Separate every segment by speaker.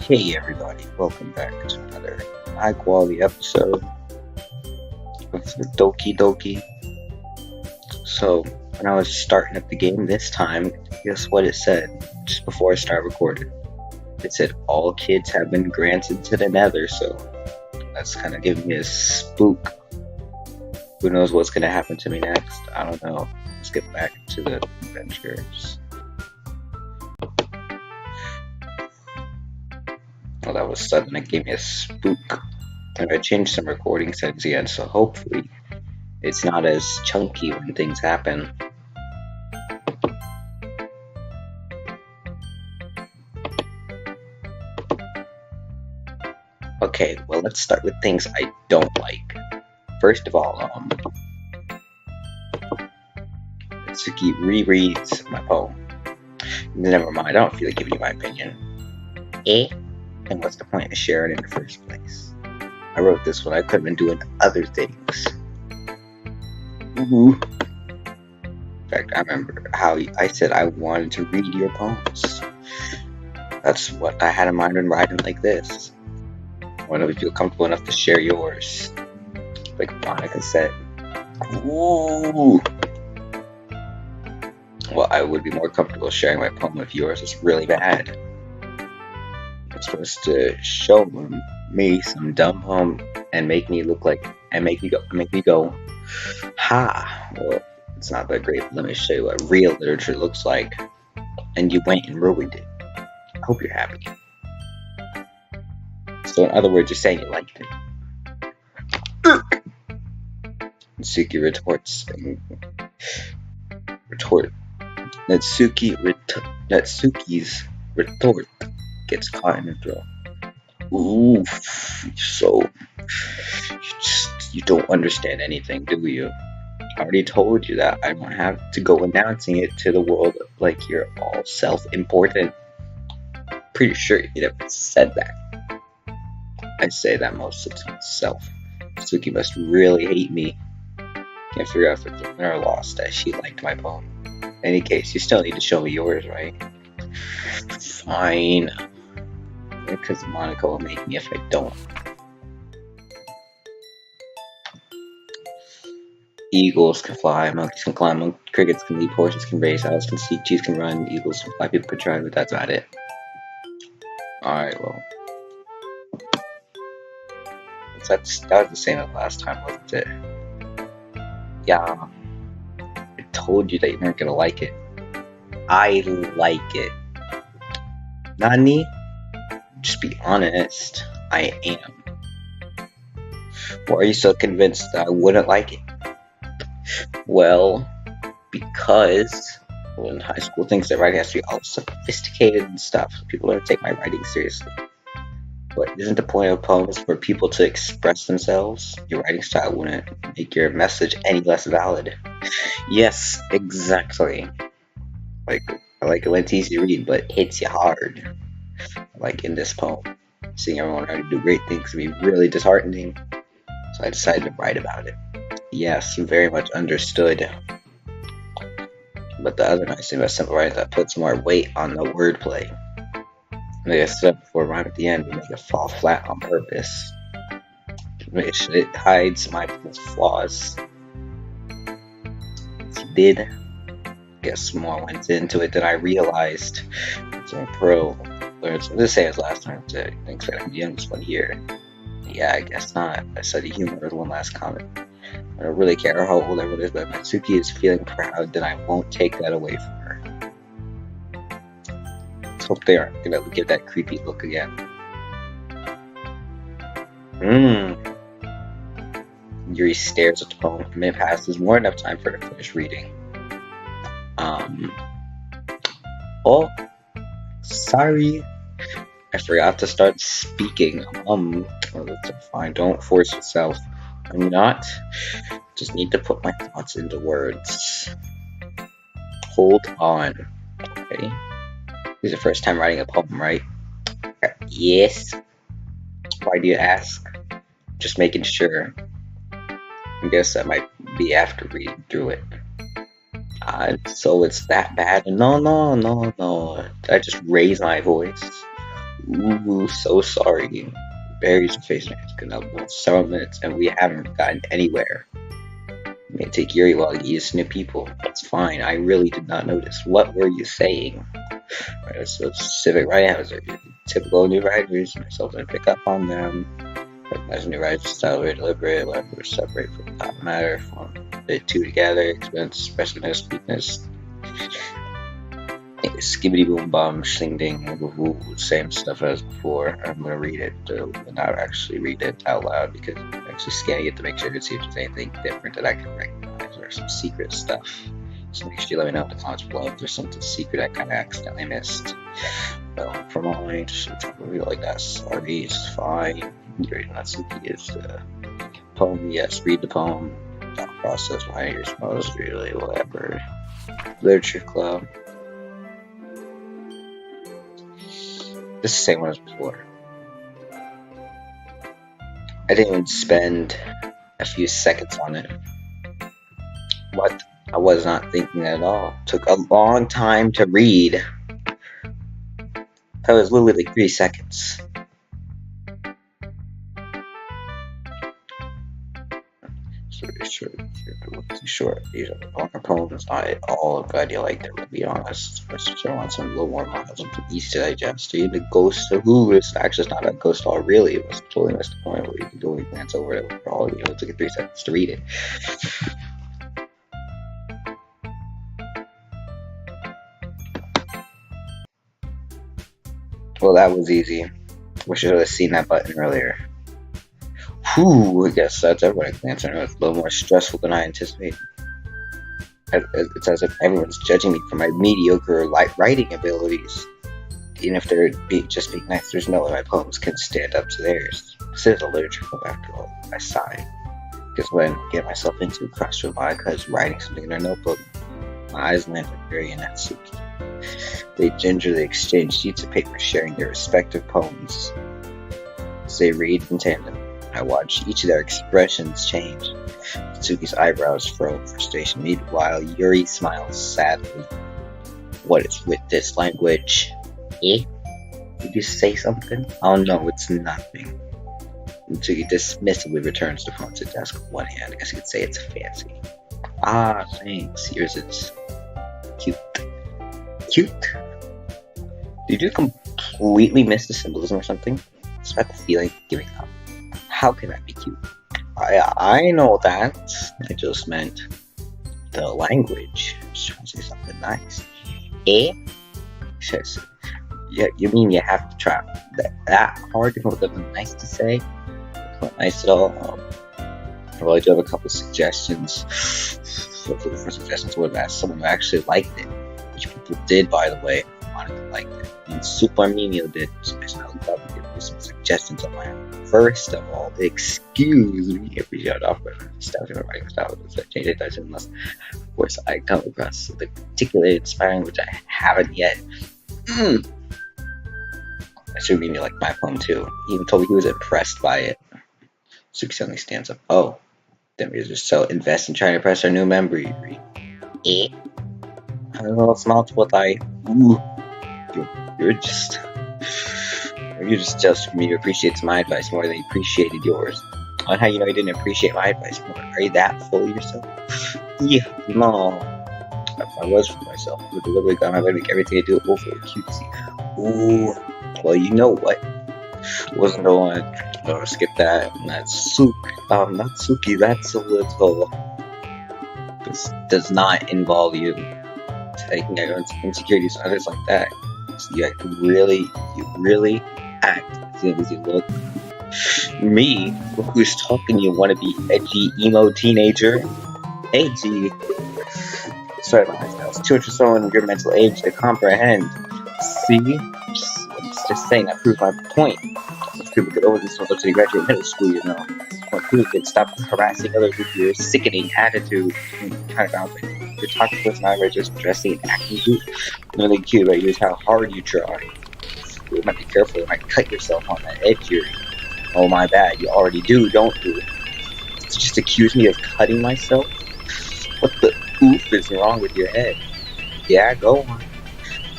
Speaker 1: Hey everybody, welcome back to another high quality episode of Doki. So, when I was starting up the game this time, guess what it said just before I start recording? It said all kids have been granted to the nether, so that's kind of giving me a spook. Who knows what's going to happen to me next? I don't know. Let's get back to the adventures. Well, that was sudden. It gave me a spook. And I changed some recording settings again, so hopefully it's not as chunky when things happen. Okay, well, let's start with things I don't like. First of all, Suki rereads my poem. Never mind, I don't feel like giving you my opinion. And what's the point of sharing it in the first place? I wrote this when I could have been doing other things. Ooh. In fact, I remember how I said I wanted to read your poems. That's what I had in mind when writing like this. When I feel comfortable enough to share yours. Like Monica said. Ooh. Well, I would be more comfortable sharing my poem if yours is really bad. I'm supposed to show me some dumb poem and make me look like, and make me go, ha. Well, it's not that great, but let me show you what real literature looks like. And you went and ruined it. I hope you're happy. So in other words, you're saying you liked it. Natsuki retorts. Natsuki's retort gets caught in her throat. Ooh, so you don't understand anything, do you? I already told you that I don't have to go announcing it to the world like you're all self-important. Pretty sure you never said that. I say that most of the time myself. Suki must really hate me. Can't figure out if it's a win or loss that she liked my poem. In any case, you still need to show me yours, right? Fine. Because Monica will make me if I don't. Eagles can fly, monkeys can climb, crickets can leap, horses can race, owls can see, cheese can run, eagles can fly, people can try, but that's about it. Alright, well. That was the same as last time, wasn't it? Yeah. I told you that you weren't gonna like it. I like it. Nani? Just be honest. I am. Why are you so convinced that I wouldn't like it? Well, because in high school things that writing has to be all sophisticated and stuff. People don't take my writing seriously. But isn't the point of poems for people to express themselves? Your writing style wouldn't make your message any less valid. Yes, exactly. I like it when it's easy to read, but it hits you hard. Like in this poem, seeing everyone trying to do great things can be really disheartening. So I decided to write about it. Yes, very much understood. But the other nice thing about simple writing is that puts more weight on the wordplay. Like I said before, rhyme at the end, we make it fall flat on purpose. It hides my flaws. It did. Guess more went into it than I realized. So I'm pro. Learned the same as last time. So thanks for having the youngest one here. Yeah, I guess not. I study humor with one last comment. I don't really care how old everyone is, but Natsuki is feeling proud, then I won't take that away from her. Let's hope they aren't gonna give that creepy look again. Yuri stares at the poem. A minute passes, more enough time for her to finish reading. Oh, sorry. I forgot to start speaking. Well, that's fine. Don't force yourself. I'm not. Just need to put my thoughts into words. Hold on. Okay. This is the first time writing a poem, right? Yes. Why do you ask? Just making sure. I guess that might be after reading through it. So it's that bad? No. I just raise my voice. Ooh, so sorry. Barry's face mask can upload several minutes and we haven't gotten anywhere. It may take Yuri a while to get new people. That's fine. I really did not notice. What were you saying? Right, so civic right hazard. Typical new riders. Myself and pick up on them. Recognize new riders style very deliberate. Whatever separate from top matter. Form the two together. Expense, expressiveness, weakness. Skibbity boom bum, shing ding, same stuff as before. I'm gonna read it, but not actually read it out loud because I'm actually scanning it to make sure to see if there's anything different that I can recognize or some secret stuff. So make sure you let me know in the comments below if there's something secret I kind of accidentally missed. Well, for mine, it's really like that. Sorry, it's fine. Great, Natsuki is the poem. Yes, read the poem. Thought process, why you're supposed to really whatever. Literature club. This is the same one as before. I didn't even spend a few seconds on it. What? I was not thinking at all. Took a long time to read. That was literally like 3 seconds. Short. These are longer poems. Not at all a good idea like that, to be honest. I want some a little more miles of east to digest. The ghost of who is actually not a ghost all really. It was totally missed the point where you can go and glance over it for all you know, it took 3 seconds to read it. Well, that was easy. Wish I would have seen that button earlier. Whew, I guess that's everybody glancing. It's a little more stressful than I anticipated. It's as if everyone's judging me for my mediocre writing abilities. Even if they're just being nice, there's no way my poems can stand up to theirs. This is a literature club after all. I sigh. Because when I get myself into a crossroad, my is writing something in their notebook. My eyes land on Barry and Natsuki. They gingerly exchange sheets of paper, sharing their respective poems. As they read in tandem, I watch each of their expressions change. Natsuki's eyebrows furrow with frustration. Meanwhile, Yuri smiles sadly. What is with this language? Eh? Did you say something? Oh no, it's nothing. Natsuki dismissively returns the phone to the desk with one hand. I guess you could say it's fancy. Ah, thanks. Yours is cute. Cute? Did you completely miss the symbolism or something? It's about the feeling of giving up. How can that be cute? I know that. I just meant the language. I was trying to say something nice. Eh? Says, yeah, you mean you have to try that hard to come up with something nice to say? It's not nice at all. Well, I do have a couple suggestions. So for the first suggestions, I would have asked someone who actually liked it. Which people did, by the way, wanted to like it. And Super Mimio did. So I would love to give you some suggestions on my own. First of all, excuse me if we shut off with stuff in my writing style. So change it does unless, of course, I come across something particularly inspiring, which I haven't yet. I Super Mimio liked my poem too. He even told me he was impressed by it. Suki suddenly stands up. Oh, then we're just so invested in trying to impress our new member. Eh? I don't know, it's not what I. Ooh, you're just for me to appreciate my advice more than you appreciated yours. On how you know you didn't appreciate my advice more? Are you that full of yourself? Yeah, no. If I was for myself, I would deliberately go out and make everything I do over cutesy. Ooh, well, you know what? Wasn't the one. Skip that. Natsuki. Natsuki. That's a little. This does not involve you taking out your insecurities and others like that. So you really act as you look. Me, who's talking to you, want to be edgy emo teenager? Edgy. Sorry about that. It's too much for someone of your mental age to comprehend. See? Just saying that proves my point. Most people get over this until you graduate middle school, you know. When people can stop harassing others with your sickening attitude. Kind of bouncing. You're talking to us now, we're just dressing and acting cute. Really cute, right? Here's how hard you try. You might be careful, you might cut yourself on that edge here. Oh my bad, you already do, don't you? Just accuse me of cutting myself? What the oof is wrong with your head? Yeah, go on.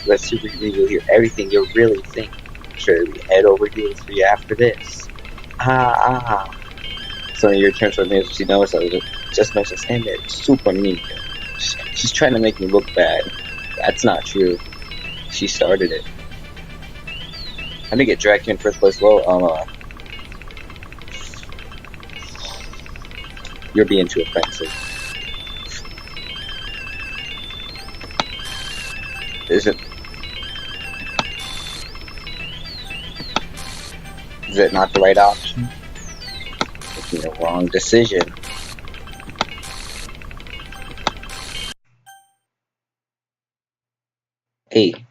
Speaker 1: Let's see if we can hear everything you really think. Sure, we head over heels for you after this. Ah. So in your turn for me, she knows I was just mentioned stand there. Super mean. She's trying to make me look bad. That's not true. She started it. I didn't get dragged here in first place. Well, you're being too offensive. Is it not the right option? Making the wrong decision. Hey,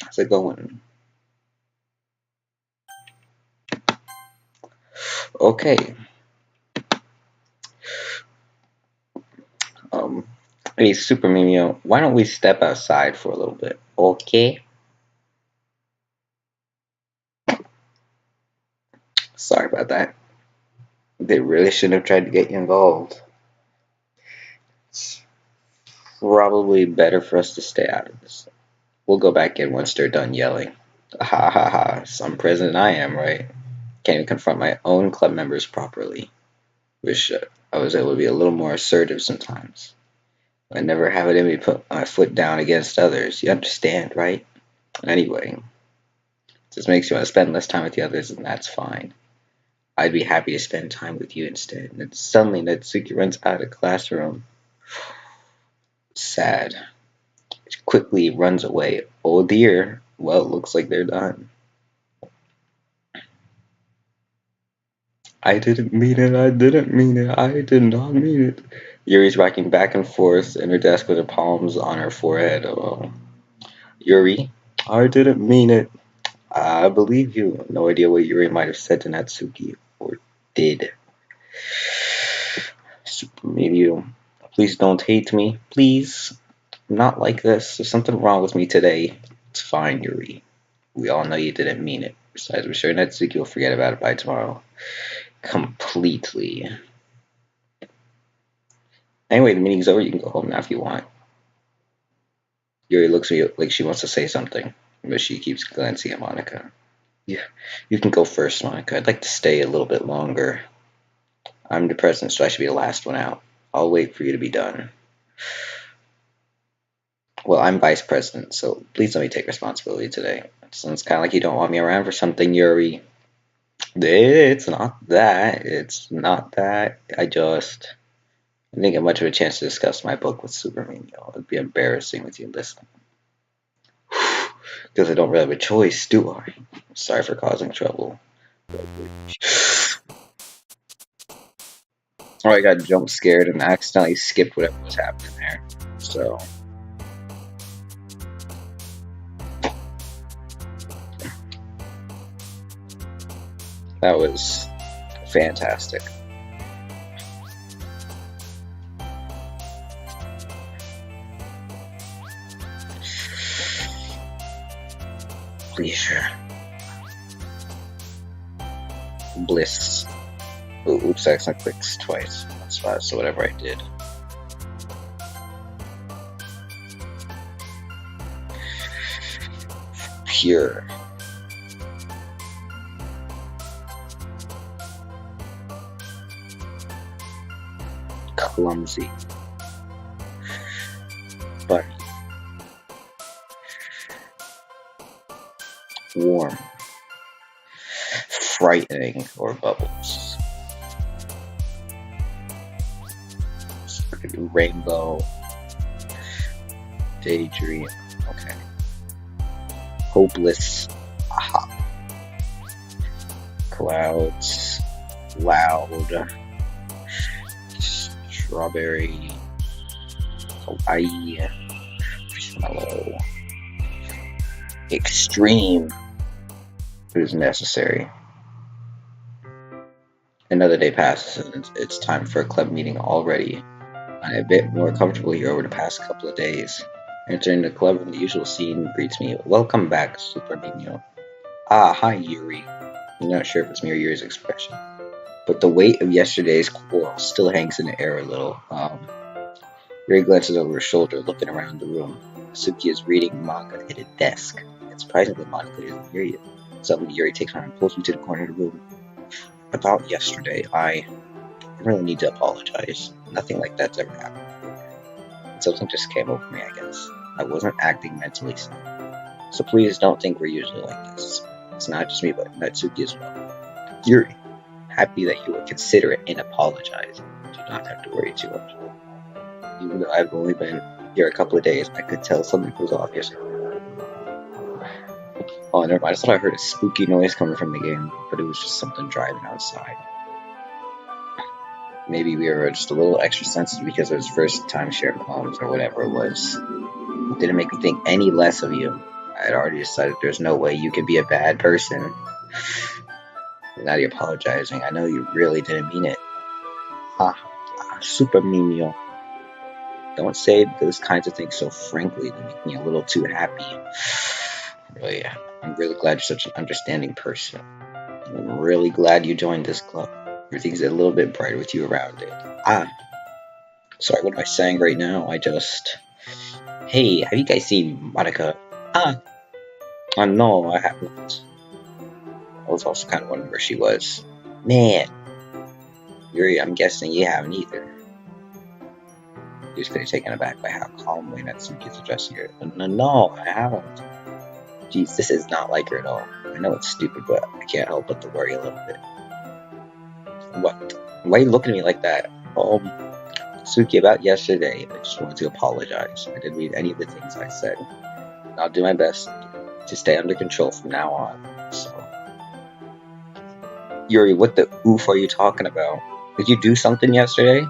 Speaker 1: how's it going? Okay. Hey, Super Mimio, why don't we step outside for a little bit? Okay. Sorry about that. They really shouldn't have tried to get you involved. It's probably better for us to stay out of this. We'll go back in once they're done yelling. Ha ha ha. Some president I am, right? Can't even confront my own club members properly. Wish I was able to be a little more assertive sometimes. I never have it in me to put my foot down against others. You understand, right? Anyway, this makes you want to spend less time with the others, and that's fine. I'd be happy to spend time with you instead. And then suddenly Natsuki runs out of the classroom. Sad. She quickly runs away. Oh dear. Well, it looks like they're done. I didn't mean it. I didn't mean it. I did not mean it. Yuri's rocking back and forth in her desk with her palms on her forehead. Oh, Yuri, I didn't mean it. I believe you. No idea what Yuri might have said to Natsuki or did. Super medium. Please don't hate me. Please. I'm not like this. There's something wrong with me today. It's fine, Yuri. We all know you didn't mean it. Besides, we're sure Natsuki will forget about it by tomorrow. Completely. Anyway, the meeting's over. You can go home now if you want. Yuri looks at me like she wants to say something, but she keeps glancing at Monica. Yeah, you can go first, Monica. I'd like to stay a little bit longer. I'm the president, so I should be the last one out. I'll wait for you to be done. Well, I'm vice president, so please let me take responsibility today. It sounds kind of like you don't want me around for something, Yuri. It's not that. It's not that. I didn't get much of a chance to discuss my book with Super Menial. It'd be embarrassing with you listening. Because I don't really have a choice, do I? Sorry for causing trouble. Oh, I got jump scared and accidentally skipped whatever was happening there. So. That was fantastic. Leisure. Bliss. Oops, I accidentally clicked twice. That's fine, so whatever I did. Pure. Clumsy. Funny. Warm. Frightening, or bubbles. Rainbow. Daydream. Okay. Hopeless. Aha. Clouds. Loud. Strawberry. Hawaii. Marshmallow. Extreme. It is necessary. Another day passes and it's time for a club meeting already. I'm a bit more comfortable here over the past couple of days. Entering the club room, the usual scene greets me. Welcome back, Super Nino. Ah, hi, Yuri. I'm not sure if it's me or Yuri's expression, but the weight of yesterday's quarrel still hangs in the air a little. Yuri glances over her shoulder, looking around the room. Suki is reading manga at a desk. and surprisingly, Monica doesn't hear you. Suddenly, Yuri takes her and pulls me to the corner of the room. About yesterday, I really need to apologize. Nothing like that's ever happened before. Something just came over me, I guess. I wasn't acting mentally sound. So please don't think we're usually like this. It's not just me, but Natsuki as well. Yuri, happy that you would consider it and apologize. Do not have to worry too much. Even though I've only been here a couple of days, I could tell something was off yesterday. Oh, never mind. I thought I heard a spooky noise coming from the game, but it was just something driving outside. Maybe we were just a little extra sensitive because it was first time sharing homes or whatever it was. It didn't make me think any less of you. I had already decided there's no way you could be a bad person. Now you're apologizing. I know you really didn't mean it. Super mimio. Don't say those kinds of things so frankly. They make me a little too happy. Really, I'm really glad you're such an understanding person. I'm really glad you joined this club. Everything's a little bit brighter with you around it. Sorry, what am I saying right now? Hey, have you guys seen Monica? No, I haven't. I was also kind of wondering where she was. Man, Yuri, I'm guessing you haven't either. He was pretty taken aback by how calmly Natsuki's addressing her. No, I haven't. Jeez, this is not like her at all. I know it's stupid, but I can't help but to worry a little bit. What? Why are you looking at me like that? Suki, about yesterday, I just wanted to apologize. I didn't mean any of the things I said. I'll do my best to stay under control from now on, so... Yuri, what the oof are you talking about? Did you do something yesterday?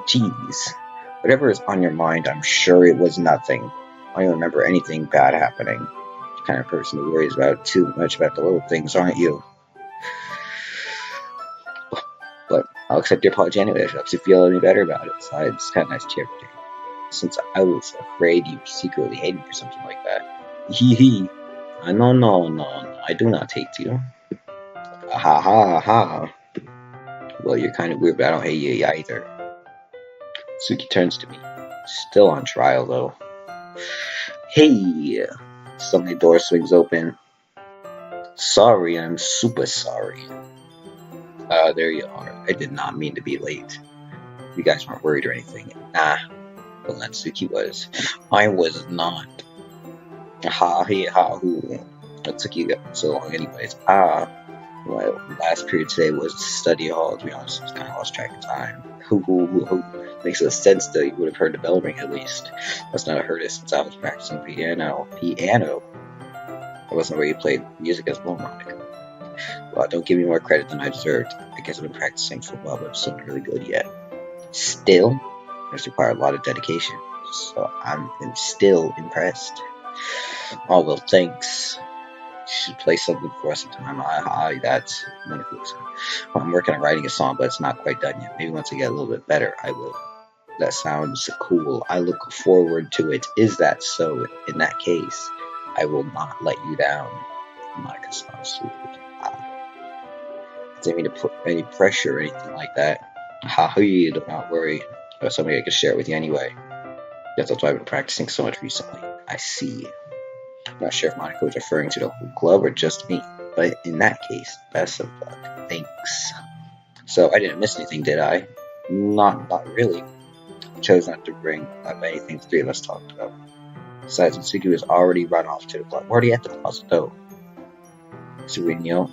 Speaker 1: Jeez. Whatever is on your mind, I'm sure it was nothing. I don't remember anything bad happening. The kind of person who worries about too much about the little things, aren't you? But I'll accept your apology anyway. It helps you feel any better about it. Besides, it's kind of nice to hear from you. Since I was afraid you secretly hated me or something like that. Hee hee. No, I do not hate you. Ha. Well, you're kind of weird, but I don't hate you either. Suki turns to me. Still on trial, though. Hey! Suddenly the door swings open. Sorry, I'm super sorry. There you are. I did not mean to be late. You guys weren't worried or anything. Nah. Well, Natsuki was. I was not. Hoo. What took you so long anyways? Well, last period today was study hall. To be honest, I was kind of lost track of time. Hoo. Makes no sense though. You would have heard the bell ring at least. Must not have heard it since I was practicing piano. I wasn't where you played music as well, Monica. Well, don't give me more credit than I deserved. I guess I've been practicing for a while, but I'm still not really good yet. Still? This requires a lot of dedication. So I'm still impressed. Oh, well, thanks. You should play something for us sometime. That's wonderful. Well, I'm working on writing a song, but it's not quite done yet. Maybe once I get a little bit better, I will. That sounds cool. I look forward to it. Is that so? In that case, I will not let you down. Monica sounds sweet. I didn't mean to put any pressure or anything like that. You do not worry. That's something I can share with you anyway. That's why I've been practicing so much recently. I see. I'm not sure if Monica was referring to the whole club or just me, but in that case, best of luck. Thanks. So I didn't miss anything, did I? Not really. I chose not to bring up anything the three of us talked about. Besides, Mitsuki was already run off to the club. We're already at the closet though. Sereno,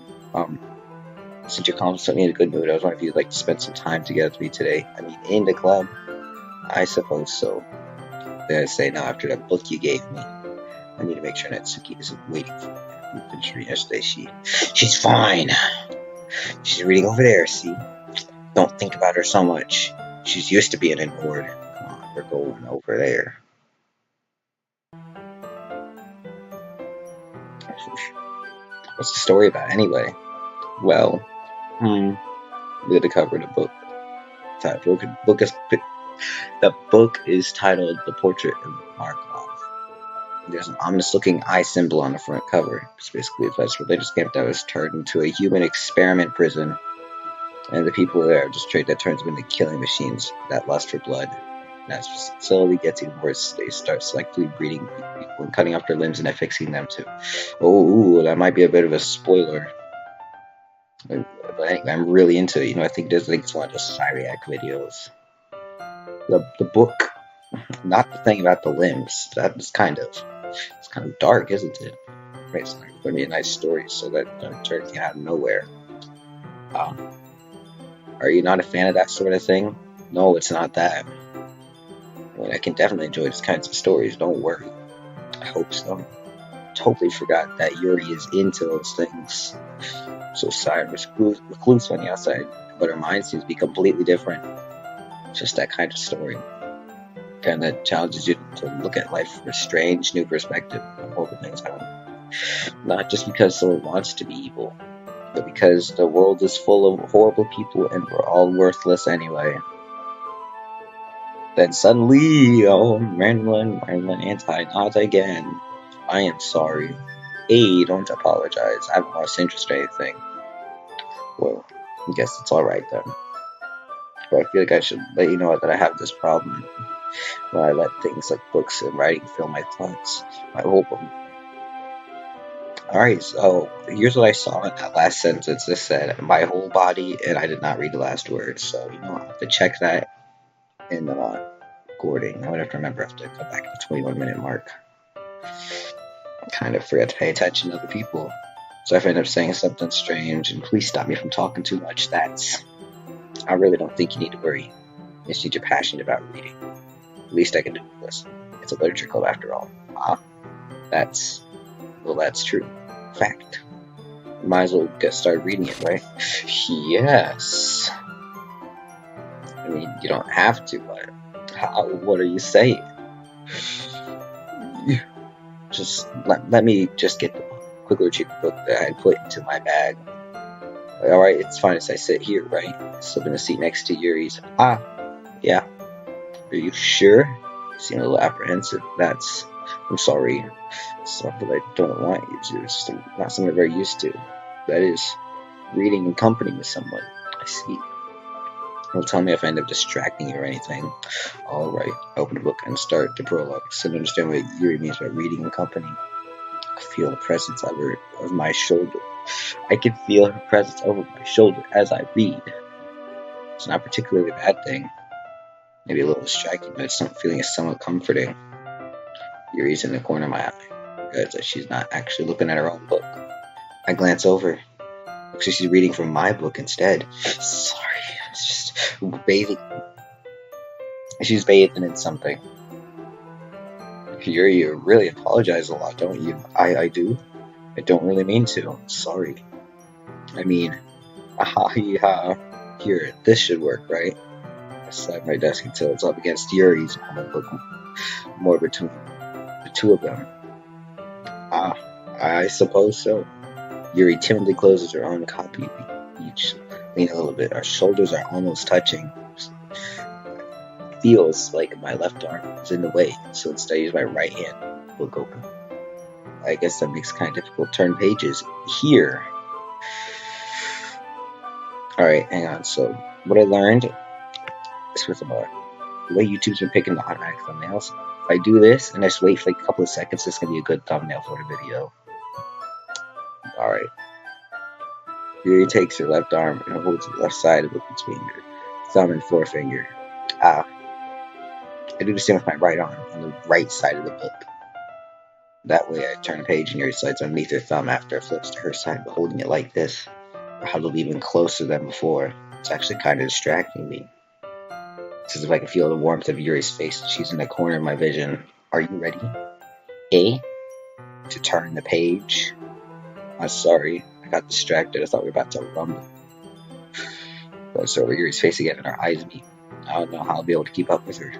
Speaker 1: since you're constantly in a good mood, I was wondering if you'd like to spend some time together with me today. I mean, in the club? I suppose so. Then I say now after that book you gave me. I need to make sure Natsuki isn't waiting for me. We finished reading yesterday. She's fine. She's reading over there, see? Don't think about her so much. She's used to being ignored. Come on, we're going over there. What's the story about anyway? Well, look at the cover of the book. The book is titled The Portrait of Markov. There's an ominous-looking eye symbol on the front cover. It's basically a religious camp that was turned into a human experiment prison. And the people there are just that turns them into killing machines that lust for blood. And as the facility gets even worse, they start selectively breeding when cutting off their limbs and then fixing them too. Oh, ooh, that might be a bit of a spoiler. But anyway, I'm really into it. I think it's one of those Cyriac videos. The book, not the thing about the limbs. It's kind of dark, isn't it? Right, it's not going to be a nice story, so that turns out of nowhere. Are you not a fan of that sort of thing? No, it's not that. I can definitely enjoy these kinds of stories. Don't worry. I hope so. Totally forgot that Yuri is into those things. So Cyrus recluse on the outside, but her mind seems to be completely different. Just that kind of story. Kind of challenges you to look at life from a strange new perspective on horrible things happen. Not just because someone wants to be evil, but because the world is full of horrible people and we're all worthless anyway. Then suddenly, oh, Marilyn, anti-not again. I am sorry. Hey, don't apologize. I haven't lost interest in anything. Well, I guess it's alright then. But I feel like I should let you know that I have this problem when I let things like books and writing fill my thoughts. I hope Alright, so here's what I saw in that last sentence. It said, my whole body, and I did not read the last word. So, I'll have to check that in the recording. I would have to remember I have to come back to the 21-minute mark. I kind of forget to pay attention to other people. So if I end up saying something strange, and please stop me from talking too much, I really don't think you need to worry. You just need you're passionate about reading. The least I can do is listen. It's a literature club after all. That's true. Fact. Might as well get started reading it, right? Yes. I mean, you don't have to, but what are you saying? Just let me just get the quick literature book that I had put into my bag. Alright, it's fine as I sit here, right? Slip in the seat next to Yuri's. Yeah. Are you sure? You seem a little apprehensive. I'm sorry. It's not that I don't want you to. It's just not something I'm very used to. That is, reading in company with someone. I see. Well, tell me if I end up distracting you or anything. Alright, open the book and start the prologue. So to understand what Yuri means by reading in company. I feel the presence of my shoulder. I can feel her presence over my shoulder as I read. It's not particularly a bad thing. Maybe a little distracting, but it's feeling is somewhat comforting. Yuri's in the corner of my eye. Realizes that she's not actually looking at her own book. I glance over. Looks like she's reading from my book instead. Sorry, it's just bathing. She's bathing in something. Yuri, you really apologize a lot, don't you? I do. I don't really mean to. Sorry. I mean, here, this should work, right? I slide my desk until it's up against Yuri's on the book, more between the two of them. I suppose so. Yuri timidly closes her own copy. We each lean a little bit. Our shoulders are almost touching. It feels like my left arm is in the way, so instead I use my right hand. Book open. I guess that makes it kind of difficult to turn pages here. Alright, hang on. So, what I learned is with the way YouTube's been picking the automatic thumbnails. If I do this and I just wait for like a couple of seconds, this is going to be a good thumbnail for the video. Alright. Yuri takes her left arm and holds the left side of it between her thumb and forefinger. I do the same with my right arm on the right side of the book. That way I turn a page and Yuri slides underneath her thumb after it flips to her side, but holding it like this. I huddled even closer than before. It's actually kind of distracting me. It's as if I can feel the warmth of Yuri's face. She's in the corner of my vision. Are you ready? To turn the page? I'm sorry. I got distracted. I thought we were about to rumble. But so over Yuri's face again and our eyes meet. I don't know how I'll be able to keep up with her.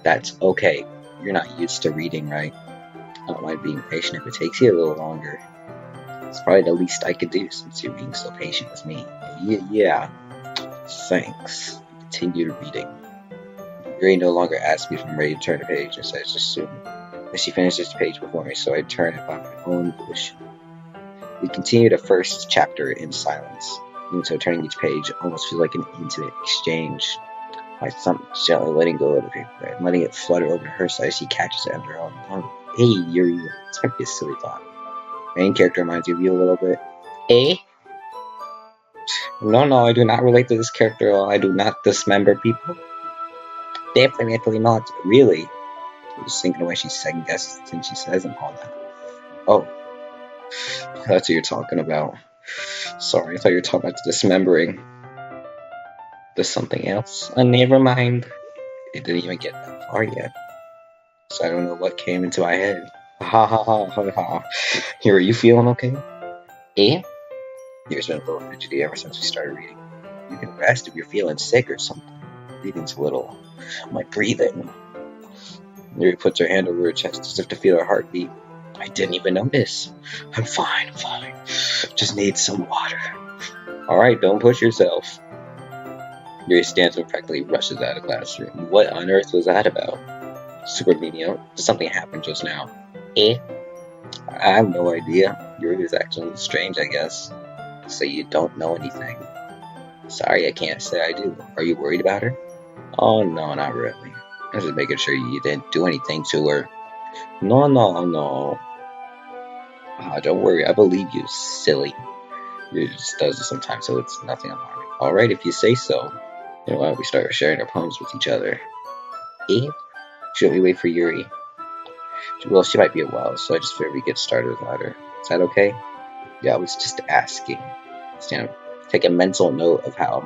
Speaker 1: That's okay. You're not used to reading, right? I don't mind being patient if it takes you a little longer. It's probably the least I could do since you're being so patient with me. Yeah. Thanks. Continued reading. Yuri no longer asks me if I'm ready to turn the page, as I just assumed. But she finishes the page before me, so I turn it by my own volition. We continue the first chapter in silence. Even so, turning each page almost feels like an intimate exchange. Like something gently letting go of the paper and letting it flutter over to her side as she catches it under her own tongue. Hey, Yuri, this might be a silly thought. Main character reminds you of you a little bit. Eh? No, I do not relate to this character at all. I do not dismember people. Definitely not. Really? I'm just thinking the way she second guesses things she says and all that. Oh, that's what you're talking about. Sorry, I thought you were talking about dismembering. There's something else. Never mind. It didn't even get that far yet. So I don't know what came into my head. Ha ha ha ha ha. Here, are you feeling okay? Eh? You've been a little fidgety ever since we started reading. You can rest if you're feeling sick or something. Breathing's a little. My breathing. Yuri puts her hand over her chest as if to feel her heartbeat. I didn't even notice. I'm fine. Just need some water. Alright, don't push yourself. Yuri stands and practically rushes out of the classroom. What on earth was that about? Super menial. Did something happen just now? Eh? I have no idea. Yuri was acting a little strange, I guess. So you don't know anything. Sorry, I can't say I do. Are you worried about her? Oh, no, not really. I'm just making sure you didn't do anything to her. No. Don't worry, I believe you, silly. It just does it sometimes, so it's nothing alarming. Alright, if you say so. You know, why don't we start sharing our poems with each other? Eh? Shouldn't we wait for Yuri? Well, she might be a while, so I just figured we'd get started without her. Is that okay? Yeah, I was just asking. Stand up. Take a mental note of how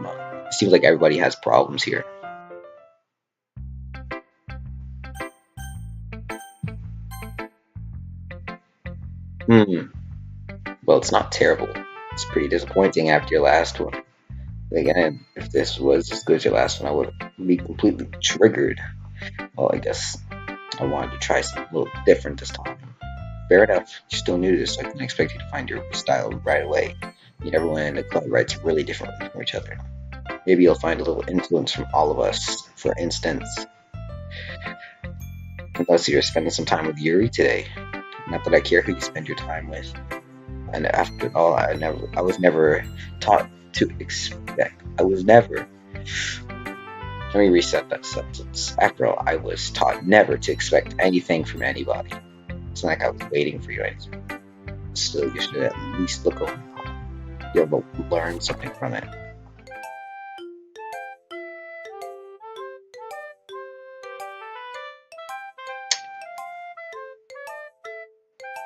Speaker 1: it seems like everybody has problems here. Well, it's not terrible. It's pretty disappointing after your last one. Again, if this was as good as your last one, I would be completely triggered. Well, I guess I wanted to try something a little different this time. Fair enough. You're still new to this, so I couldn't expect you to find your style right away. You never went in a club writes really differently from each other. Maybe you'll find a little influence from all of us. For instance, unless you're spending some time with Yuri today. Not that I care who you spend your time with. And after all, I was never taught to expect. Let me reset that sentence. After all, I was taught never to expect anything from anybody. It's not like I was waiting for you or anything. Still, you should at least look over. You'll able to learn something from it.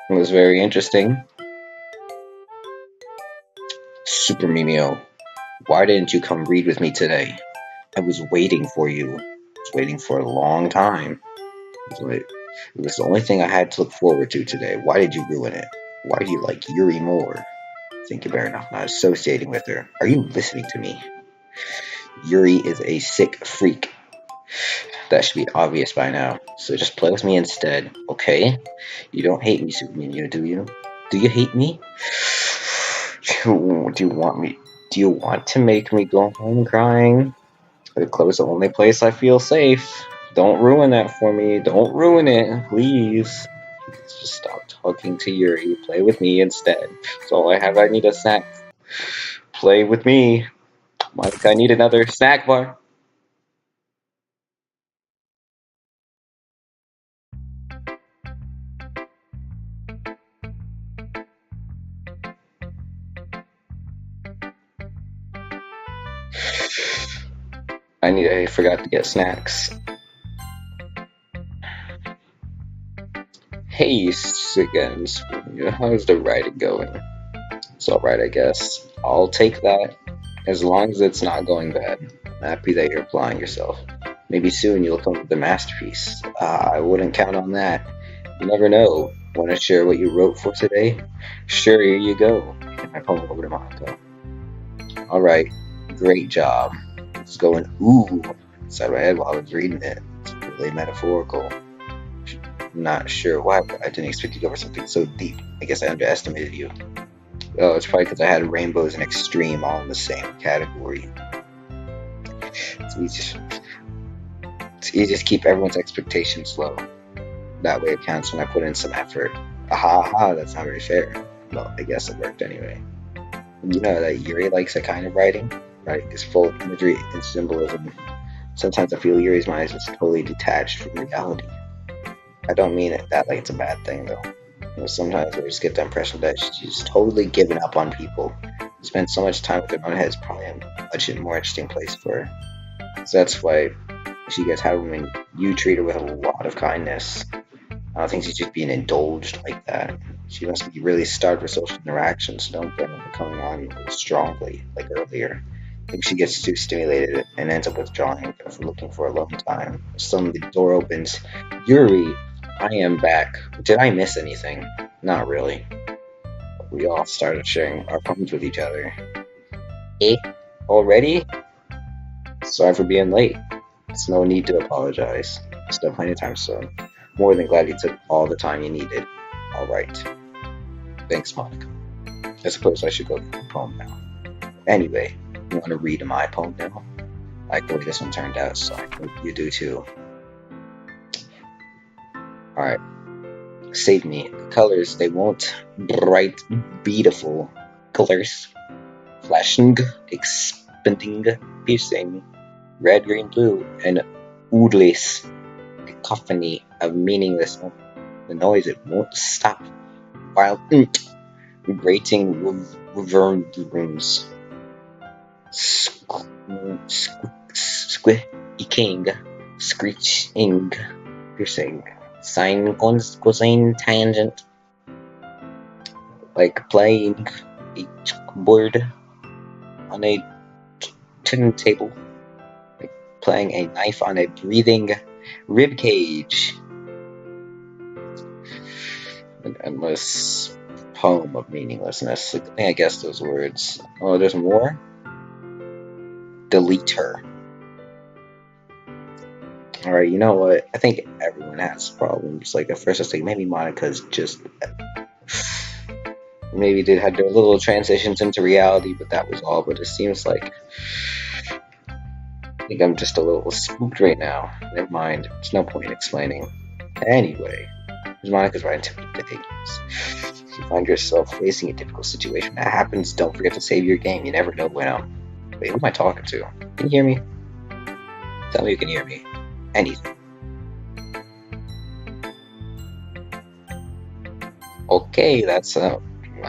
Speaker 1: It was very interesting. Super Mimio, why didn't you come read with me today? I was waiting for you. I was waiting for a long time. It was the only thing I had to look forward to today. Why did you ruin it? Why do you like Yuri more? I think you're better not associating with her. Are you listening to me? Yuri is a sick freak. That should be obvious by now. So just play with me instead, okay? You don't hate me, Super Minion, do you? Do you hate me? Do you want to make me go home crying? The club is the only place I feel safe. Don't ruin that for me. Don't ruin it, please. Just stop talking to Yuri. Play with me instead. That's all I have. I need a snack. Play with me. Mike, I need another snack bar. I forgot to get snacks. Hey, Siggins. How's the writing going? It's alright, I guess. I'll take that. As long as it's not going bad. I'm happy that you're applying yourself. Maybe soon you'll come up with a masterpiece. I wouldn't count on that. You never know. Want to share what you wrote for today? Sure, here you go. Hand my poem over to Monica. Alright, great job. It's going ooh inside my head while I was reading it. It's really metaphorical. Not sure why, but I didn't expect you to go for something so deep. I guess I underestimated you. Oh, it's probably because I had rainbows and extreme all in the same category. It's easy to keep everyone's expectations low. That way it counts when I put in some effort. Aha, that's not very fair. Well, I guess it worked anyway. You know that Yuri likes that kind of writing? Right? It's full of imagery and symbolism. Sometimes I feel Yuri's mind is just totally detached from reality. I don't mean it that like it's a bad thing though. You know, sometimes I just get the impression that she's totally given up on people. Spend so much time with her own head is probably a much more interesting place for her. So that's why she gets happy when you treat her with a lot of kindness. I don't think she's just being indulged like that. She must be really starved for social interaction, so don't blame her for coming on strongly, like earlier. I think she gets too stimulated and ends up withdrawing for looking for alone time. Suddenly the door opens. Yuri, I am back. Did I miss anything? Not really. We all started sharing our problems with each other. Eh? Already? Sorry for being late. There's no need to apologize. Still plenty of time, so more than glad you took all the time you needed. Alright. Thanks, Monica. I suppose I should go to the poem now. Anyway, you want to read my poem now? I like the way this one turned out, so I think you do too. Alright. Save me. The colors, they won't. Bright, beautiful colors. Flashing, expanding, piercing. Red, green, blue, and oodless cacophony of meaninglessness. The noise, it won't stop. While vibrating reverberations. Squeaking, screeching, piercing. Sine, cosine, tangent. Like playing a chalkboard on a turntable. Like playing a knife on a breathing rib cage. An endless poem of meaninglessness. I think I guessed those words. Oh, there's more? Delete her. Alright, you know what? I think everyone has problems. Like, at first I was like, maybe Monica's just... maybe they had their little transitions into reality, but that was all. But it seems like... I think I'm just a little spooked right now. Never mind. There's no point in explaining. Anyway, Monica's right into the days. If you find yourself facing a difficult situation that happens, don't forget to save your game. You never know when Wait, who am I talking to? Can you hear me? Tell me you can hear me. Anything. Okay, that's my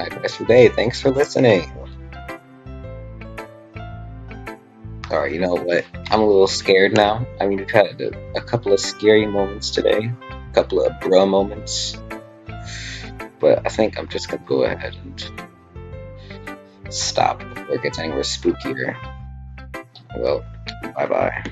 Speaker 1: advice for today. Thanks for listening. Alright, you know what? I'm a little scared now. I mean, we've had a couple of scary moments today. A couple of bro moments. But I think I'm just gonna go ahead and stop before it gets anywhere spookier. Well, bye-bye.